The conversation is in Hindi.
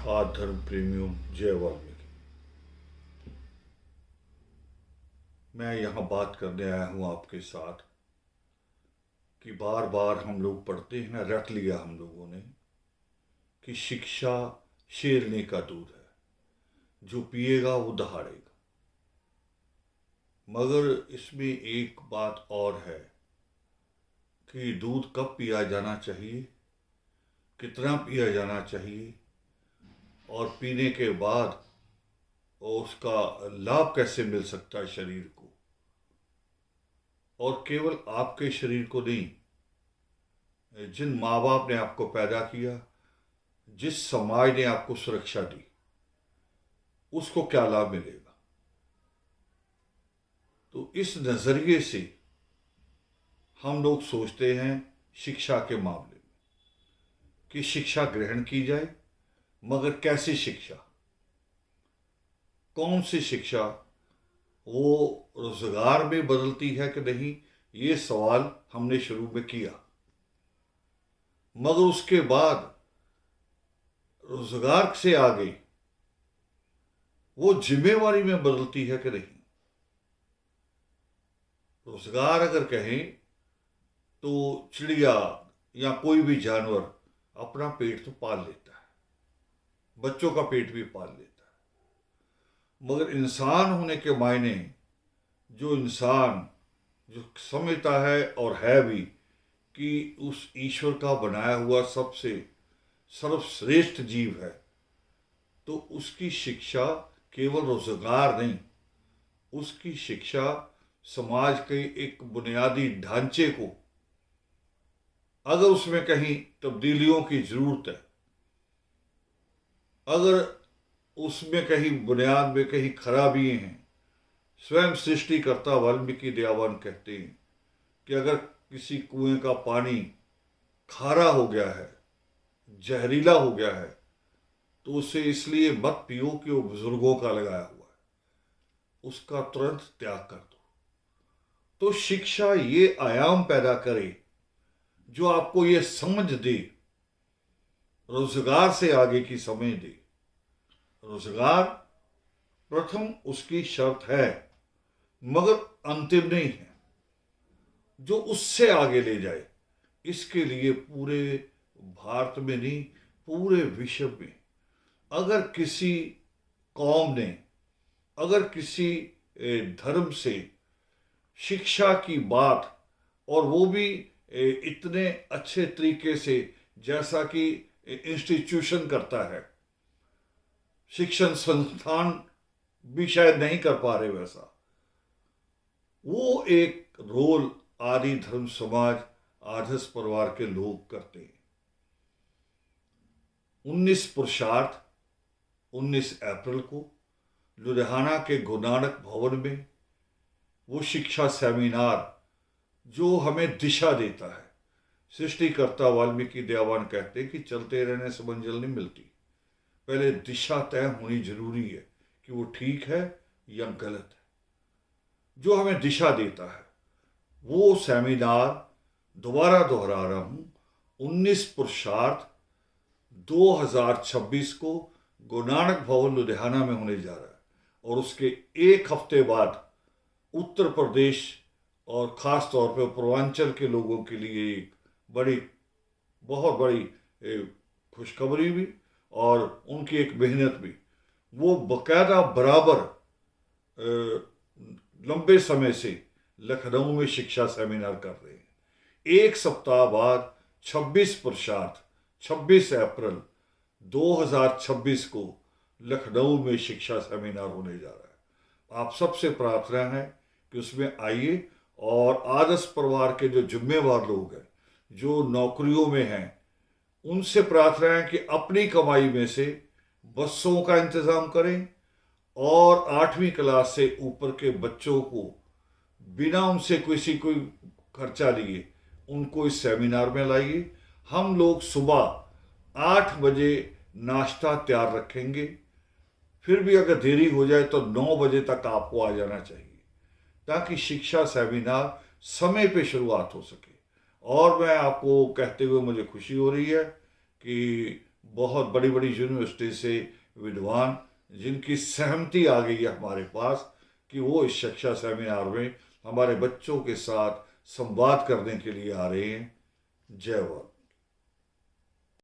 आज धर्म प्रेमियों, जय वाल्मीकि। मैं यहाँ बात करने आया हूँ आपके साथ कि बार बार हम लोग पढ़ते हैं ना, रट लिया हम लोगों ने कि शिक्षा शेरनी का दूध है, जो पिएगा वो दहाड़ेगा। मगर इसमें एक बात और है कि दूध कब पिया जाना चाहिए, कितना पिया जाना चाहिए, और पीने के बाद उसका लाभ कैसे मिल सकता है शरीर को, और केवल आपके शरीर को नहीं, जिन माँ बाप ने आपको पैदा किया, जिस समाज ने आपको सुरक्षा दी, उसको क्या लाभ मिलेगा। तो इस नज़रिए से हम लोग सोचते हैं शिक्षा के मामले में कि शिक्षा ग्रहण की जाए, मगर कैसी शिक्षा, कौन सी शिक्षा, वो रोजगार में बदलती है कि नहीं, ये सवाल हमने शुरू में किया। मगर उसके बाद रोजगार से आगे वो जिम्मेवारी में बदलती है कि नहीं। रोजगार अगर कहें तो चिड़िया या कोई भी जानवर अपना पेट तो पाल लेता है, बच्चों का पेट भी पाल लेता है, मगर इंसान होने के मायने जो इंसान जो समझता है और है भी कि उस ईश्वर का बनाया हुआ सबसे सर्वश्रेष्ठ जीव है, तो उसकी शिक्षा केवल रोजगार नहीं, उसकी शिक्षा समाज के एक बुनियादी ढांचे को, अगर उसमें कहीं तब्दीलियों की जरूरत है, अगर उसमें कहीं बुनियाद में कहीं खराबी हैं, स्वयं सृष्टिकर्ता वाल्मीकि दयावान कहते हैं कि अगर किसी कुएं का पानी खारा हो गया है, जहरीला हो गया है, तो उसे इसलिए मत पियो कि वो बुजुर्गों का लगाया हुआ है, उसका तुरंत त्याग कर दो। तो शिक्षा ये आयाम पैदा करे जो आपको ये समझ दे, रोजगार से आगे की समझ दे। रोजगार प्रथम उसकी शर्त है, मगर अंतिम नहीं है, जो उससे आगे ले जाए। इसके लिए पूरे भारत में नहीं, पूरे विश्व में अगर किसी कौम ने, अगर किसी धर्म से शिक्षा की बात, और वो भी इतने अच्छे तरीके से जैसा कि इंस्टीट्यूशन करता है, शिक्षण संस्थान भी शायद नहीं कर पा रहे वैसा, वो एक रोल आदि धर्म समाज आदर्श परिवार के लोग करते हैं। 19 पुरुषार्थ 19 अप्रैल को लुधियाना के गुरु नानक भवन में वो शिक्षा सेमिनार जो हमें दिशा देता है। सृष्टिकर्ता वाल्मीकि दयावान कहते हैं कि चलते रहने से मंजिल नहीं मिलती, पहले दिशा तय होनी जरूरी है कि वो ठीक है या गलत है। जो हमें दिशा देता है वो सेमिनार, दोबारा दोहरा रहा हूं, 19 पुरुषार्थ 2026 को गुरु नानक भवन लुधियाना में होने जा रहा है, और उसके एक हफ्ते बाद उत्तर प्रदेश और ख़ास तौर पे पूर्वांचल के लोगों के लिए एक बड़ी, बहुत बड़ी खुशखबरी भी, और उनकी एक मेहनत भी। वो बाकायदा बराबर लंबे समय से लखनऊ में शिक्षा सेमिनार कर रहे हैं। एक सप्ताह बाद 26 पुरुषार्थ 26 अप्रैल 2026 को लखनऊ में शिक्षा सेमिनार होने जा रहा है। आप सबसे प्रार्थना है कि उसमें आइए, और आदर्श परिवार के जो जिम्मेवार लोग हैं, जो नौकरियों में हैं, उनसे प्रार्थना है कि अपनी कमाई में से बसों का इंतज़ाम करें, और 8वीं क्लास से ऊपर के बच्चों को बिना उनसे किसी कोई खर्चा लिए उनको इस सेमिनार में लाइए। हम लोग सुबह 8 बजे नाश्ता तैयार रखेंगे, फिर भी अगर देरी हो जाए तो 9 बजे तक आपको आ जाना चाहिए, ताकि शिक्षा सेमिनार समय पे शुरुआत हो सके। और मैं आपको कहते हुए मुझे खुशी हो रही है कि बहुत बड़ी बड़ी यूनिवर्सिटी से विद्वान जिनकी सहमति आ गई है हमारे पास कि वो इस शिक्षा सेमिनार में हमारे बच्चों के साथ संवाद करने के लिए आ रहे हैं। जय वर्ल्ड।